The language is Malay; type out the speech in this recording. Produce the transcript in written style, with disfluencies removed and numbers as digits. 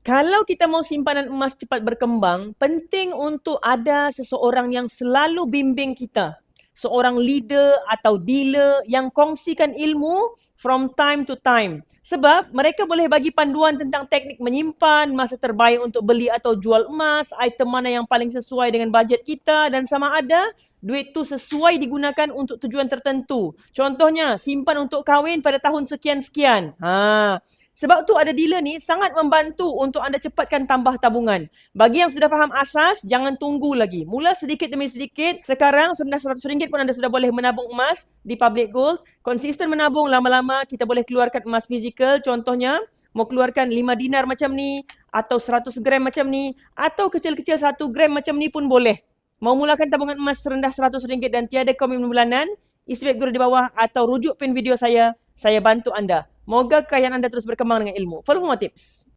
Kalau kita mau simpanan emas cepat berkembang, penting untuk ada seseorang yang selalu bimbing kita. Seorang leader atau dealer yang kongsikan ilmu from time to time. Sebab mereka boleh bagi panduan tentang teknik menyimpan, masa terbaik untuk beli atau jual emas, item mana yang paling sesuai dengan bajet kita dan sama ada duit tu sesuai digunakan untuk tujuan tertentu. Contohnya, simpan untuk kahwin pada tahun sekian-sekian. Sebab tu ada dealer ni sangat membantu untuk anda cepatkan tambah tabungan. Bagi yang sudah faham asas, jangan tunggu lagi. Mula sedikit demi sedikit. Sekarang sebenarnya RM100 pun anda sudah boleh menabung emas di Public Gold. Konsisten menabung, lama-lama kita boleh keluarkan emas fizikal. Contohnya, mau keluarkan 5 dinar macam ni, atau 100 gram macam ni, atau kecil-kecil 1 gram macam ni pun boleh. Mau mulakan tabungan emas serendah RM100 dan tiada komitmen bulanan, isi web guru di bawah atau rujuk pin video saya bantu anda. Moga kekayaan anda terus berkembang dengan ilmu. Follow for more tips.